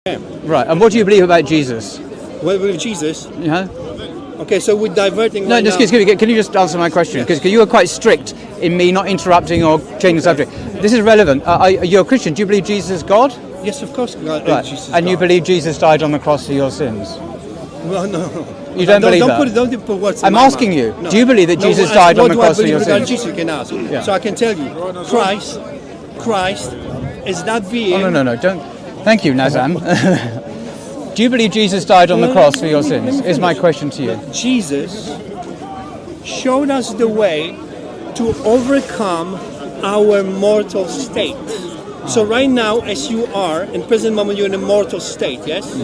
Right, and what do you believe about Jesus? What with Jesus? Yeah. Okay, so we're diverting. No, right just now. excuse me. Can you just answer my question? Because you were quite strict in me not interrupting or changing the subject. This is relevant. You're a Christian. Do you believe Jesus is God? Yes, of course, God. Right. Jesus is And God. you believe Jesus died on the cross for your sins? Well, no. You don't believe that? Don't put words in I'm my asking mouth. you. No. Do you believe that No, Jesus what died on the do I cross for believe your regarding sins? Jesus, you can ask. Yeah. So I can tell you, Christ is that being. Oh, no. Don't. Thank you, Nazam. Do you believe Jesus died on the cross for your sins? Is my question to you. Jesus showed us the way to overcome our mortal state. So right now, as you are, in present moment, you're in a mortal state, yes?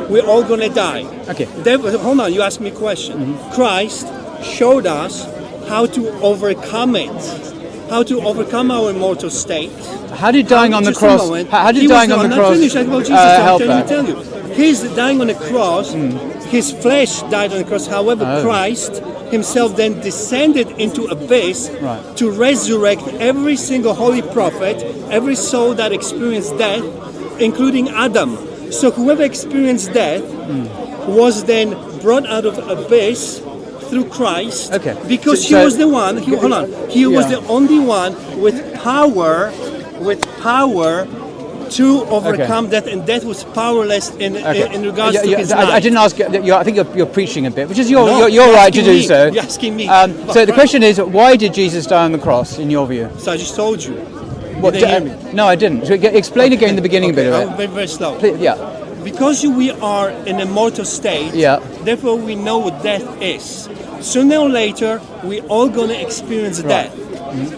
We're all going to die. Okay. Hold on, you asked me a question. Christ showed us how to overcome it, how to overcome our mortal state. How did dying on the Just a cross? moment. How did He was dying on the not cross finished. I go, Jesus, help I'm that? tell you. He's dying on the cross. His flesh died on the cross. However, Christ himself then descended into abyss Right. to resurrect every single holy prophet, every soul that experienced death, including Adam. So whoever experienced death was then brought out of abyss through Christ. Okay. Because So- he was the one. He was the only one with power to overcome death, and death was powerless in regards to his life. I didn't ask. I think you're preaching a bit, which is No, your you're right to asking do me. so. You're asking me. So the question is, why did Jesus die on the cross, in your view? So I just told you. What, You didn't hear me. No, I didn't. So explain again the beginning bit of I'm it. very, very slow. Yeah. Because we are in a mortal state, Yeah. therefore we know what death is. Sooner or later, we all going to experience death.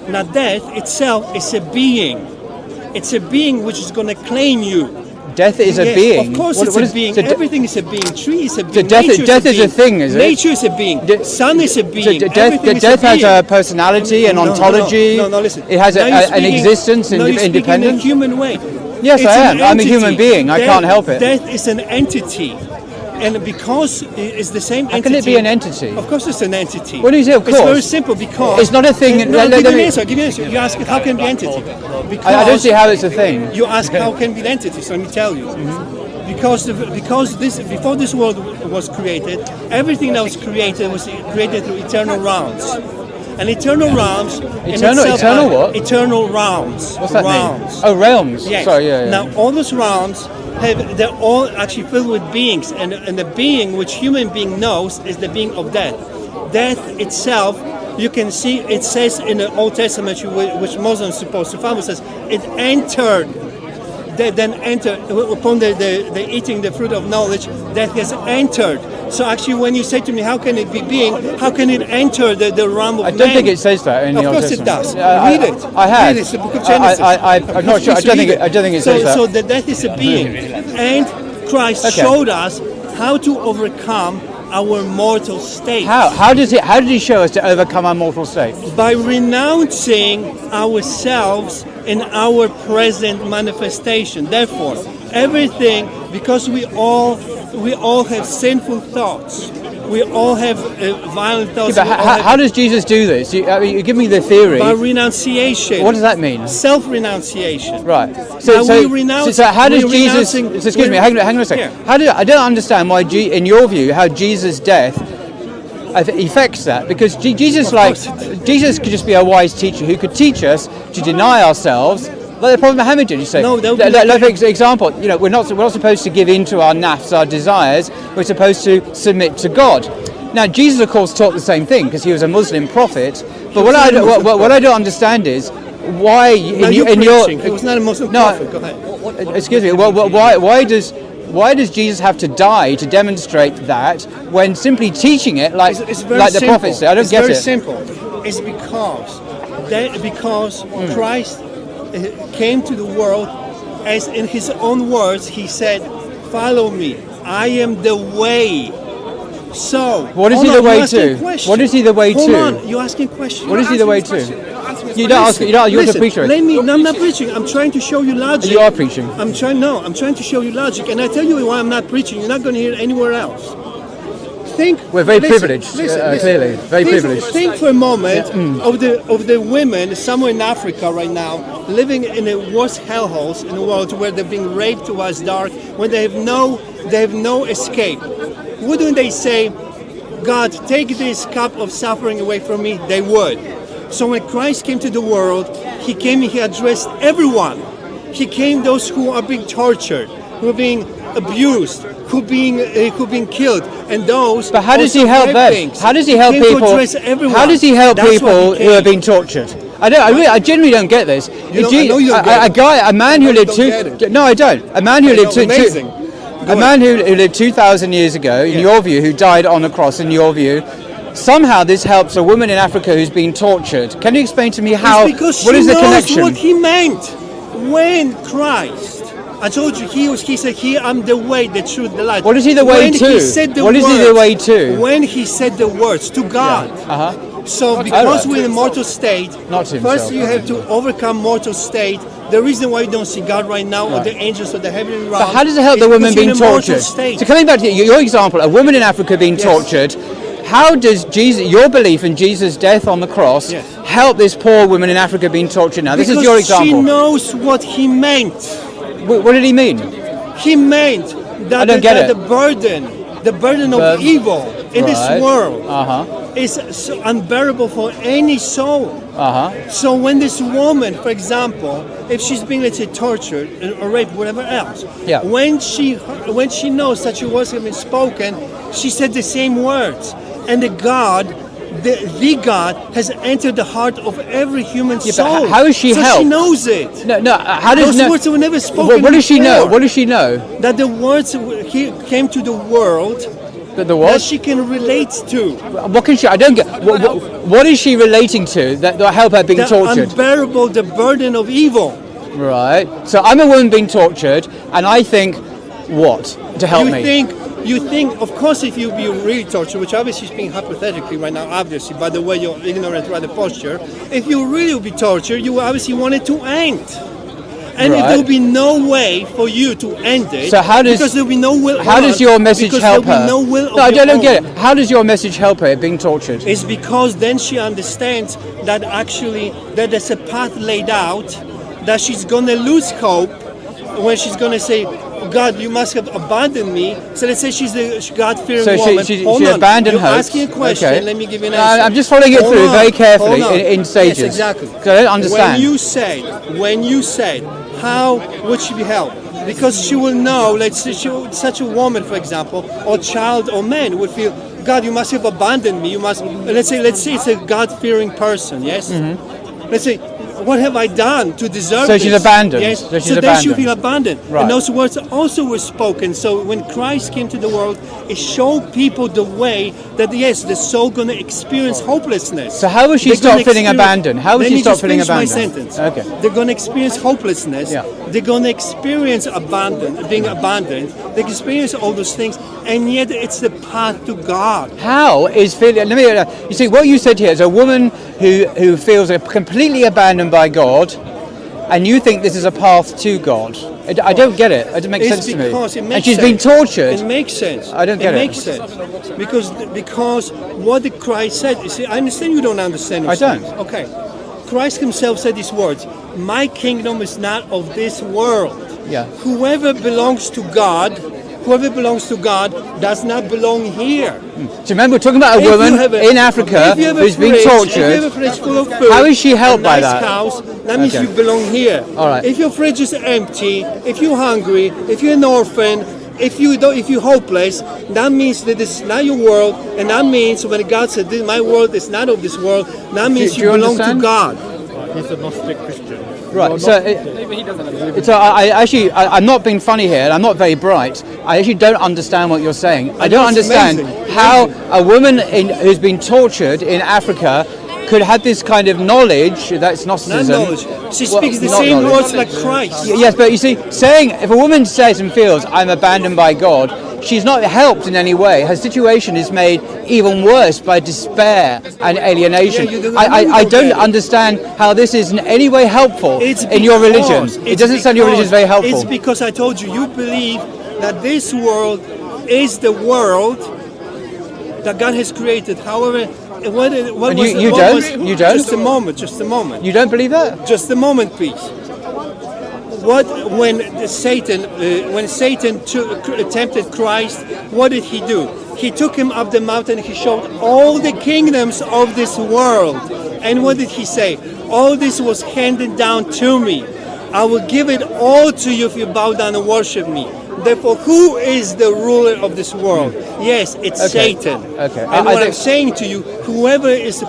Now, death itself is a being. It's a being which is going to claim you. Death is a Yes, being. Of course, What- it's what a is- being. so Everything is a being. Tree is a So being. death Nature is a thing, is it? Nature is a being. Sun is a So being. death Everything is has being. a personality, an ontology. No, listen. It has Now you're an speaking- existence, now you're speaking independent. in a human way. Yes, It's I an am. I'm a entity. human being. I can't help it. Death is an entity. And because it's the same entity. How can it be an entity? Of course it's an entity. What do you say, of It's very course? simple because... It's not a thing. No, Let give me me- an answer. Give me an answer. You ask how can it be entity? Because I don't see how it's a thing. you ask how can it be entity, so let me tell you. Because before this world was created, everything that was created through eternal rounds. And eternal rounds... in Eternal- itself eternal are what? Eternal rounds. What's that rounds. mean? Oh, realms. Yes. Sorry, yeah. Now all those rounds they're all actually filled with beings, and the being which human being knows is the being of death. Death itself, you can see it says in the Old Testament, which Muslims are supposed to follow, says it entered. Then entered upon the eating the fruit of knowledge. Death has entered. So actually, when you say to me, how can it be being? How can it enter the realm of I man? don't think it says that in the Old Of course it Testament. does. Read it. I have. Read it. It's the book of Genesis. I'm not sure. I don't think it says that. So the death is a being, and Christ Okay. showed us how to overcome our mortal state. How did he show us to overcome our mortal state? By renouncing ourselves in our present manifestation. Therefore, everything, because we all have sinful thoughts. We all have violent thoughts. But we all how have- does Jesus do this? You give me the theory. by renunciation. What does that mean? Self-renunciation. Right. Now we renounce- So how does we're Jesus? renouncing- So excuse me. Hang on a second. Yeah. I don't understand why, in your view, how Jesus' death affects that, because Jesus could just be a wise teacher who could teach us to deny ourselves, like the Prophet Muhammad did. You say, No, that would be like for example, we're not supposed to give in to our nafs, our desires. We're supposed to submit to God. Now, Jesus, of course, taught the same thing because he was a Muslim prophet. But what I don't understand is why Now you're preaching. It was not a Muslim prophet. Go ahead. Excuse me. Why does Jesus have to die to demonstrate that when simply teaching it like It's very the simple. prophets did? I don't it's get very it. simple. It's because Christ came to the world, as in his own words, he said, "Follow me. I am the way." So, What is hold he the on, way you're asking to? a question. What is he the way Hold to? on, you're asking questions. What is he the way to? You don't ask. You're the Listen, preacher. No, I'm not preaching. I'm trying to show you logic. You are preaching. I'm trying to show you logic, and I tell you why I'm not preaching. You're not going to hear it anywhere else. think We're very listen, privileged, listen. clearly. Very privileged. Think for a moment of the women somewhere in Africa right now living in the worst hellholes in the world, where they're being raped towards dark, when they have no escape. Wouldn't they say, God, take this cup of suffering away from me? They would. So when Christ came to the world, he came and he addressed everyone. He came those who are being tortured, who are being abused, who are being killed, and those. But how does he help them? How does he help people? How does he help people who are being tortured? I genuinely don't get this. A man who lived a man who lived 2,000 years ago, in your view, who died on a cross, in your view, somehow this helps a woman in Africa who's been tortured. Can you explain to me how? What is the connection? What he meant when Christ. I told you, he said, I'm the way, the truth, the life. What is he the way to? What is he the way to? When he said the words to God. Yeah. So because we're in a mortal state, first you have to overcome mortal state. The reason why you don't see God right now, or the angels, or the heavenly realm. But how does it help the woman being tortured? So coming back to your example, a woman in Africa being tortured, how does your belief in Jesus' death on the cross help this poor woman in Africa being tortured now? This is your example. She knows what he meant. What did he mean? He meant that the burden of evil in this world is so unbearable for any soul. So when this woman, for example, if she's being, let's say, tortured or raped, whatever else, when she knows such words have been spoken, she said the same words, and the God has entered the heart of every human soul. How is she helped? She knows it. No. How does those words were never spoken? What does she know? What does she know? That the words came to the world. That she can relate to. What can she? I don't get. What is she relating to that help her being tortured? Unbearable, the burden of evil. Right. So I'm a woman being tortured, and I think, what to help me? You think, of course, if you be really tortured, which obviously is being hypothetically right now, obviously, by the way you're ignorant by the posture, if you really will be tortured, you obviously want it to end. And if there will be no way for you to end it, so because there will be no will. How does your message help her? No will. No, I don't get it. How does your message help her being tortured? It's because then she understands that actually that there's a path laid out, that she's gonna lose hope when she's gonna say, God, you must have abandoned me. So let's say she's a God-fearing woman. She abandoned hope. You're asking a question. Okay. Let me give you an answer. I'm just following it through very carefully in stages. Yes, exactly. Because I don't understand. When you said, how would she be helped? Because she will know, let's say such a woman, for example, or child or man would feel, God, you must have abandoned me. You must, let's say it's a God-fearing person, yes? Mm-hmm. Let's say, what have I done to deserve this? So she's abandoned. Yes. So then she feel abandoned. Right. And those words also were spoken. So when Christ came to the world, it showed people the way that, yes, the soul going to experience hopelessness. So how will she stop feeling abandoned? How will she stop feeling abandoned? Let me just finish my sentence. Okay. They're going to experience hopelessness. Yeah. They're going to experience being abandoned. They can experience all those things. And yet it's the path to God. How is feeling? You see, what you said here is a woman who feels completely abandoned by God, and you think this is a path to God. I don't get it. It doesn't make sense to me. And she's been tortured. It makes sense. I don't get it. It makes sense because what the Christ said. You see, I understand you don't understand. I don't. Okay. Christ himself said these words: "My kingdom is not of this world." Yeah. Whoever belongs to God does not belong here. So remember, we're talking about a woman in Africa who's been tortured. If you have a fridge full of food, how is she helped by that? House, that means you belong here. All right. If your fridge is empty, if you're hungry, if you're an orphan, if you're hopeless, that means that this is not your world, and that means when God said, "My world is not of this world," that means you belong to God. He's a Gnostic Christian. Right, I'm not being funny here, and I'm not very bright. I actually don't understand what you're saying. I don't understand how a woman who's been tortured in Africa could have this kind of knowledge that's Gnosticism. Not knowledge. She speaks the same words like Christ. Yes, but you see, if a woman says and feels, I'm abandoned by God, she's not helped in any way. Her situation is made even worse by despair and alienation. I don't understand how this is in any way helpful in your religion. It doesn't sound your religion is very helpful. It's because I told you, you believe that this world is the world that God has created. However, what And was you what don't? was- You don't? Just a moment. Just a moment. You don't believe that? Just a moment, please. When Satan tempted Christ, what did he do? He took him up the mountain. He showed all the kingdoms of this world, and what did he say? All this was handed down to me. I will give it all to you if you bow down and worship me. Therefore, who is the ruler of this world? Yes, it's Satan. Okay. And what I'm saying to you, whoever is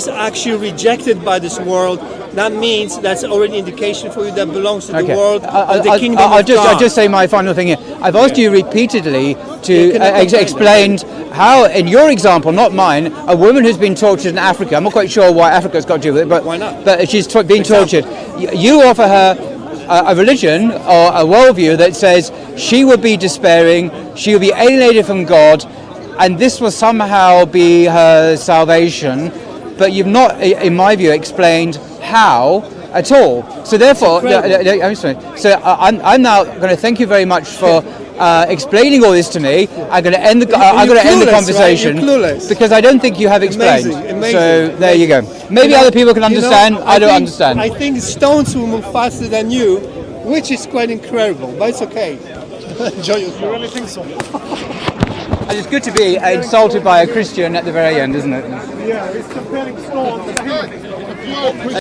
actually rejected by this world, that means that's already indication for you that belongs to the world of the kingdom of God. I'll just say my final thing here. I've asked you repeatedly to explain how, in your example, not mine, a woman who's been tortured in Africa, I'm not quite sure why Africa's got to do with it, but why not? But she's being tortured. You offer her a religion or a worldview that says she would be despairing, she would be alienated from God, and this will somehow be her salvation. But you've not, in my view, explained how at all. So therefore, I'm now going to thank you very much for explaining all this to me. I'm going to end the conversation, right? You're clueless. because I don't think you have explained. Amazing. So there you go. Maybe other people can understand. I don't understand. I think stones will move faster than you, which is quite incredible, but it's okay. Enjoy yourself. You really think so? And it's good to be insulted by a Christian at the very end, isn't it? Yeah, it's comparing stones.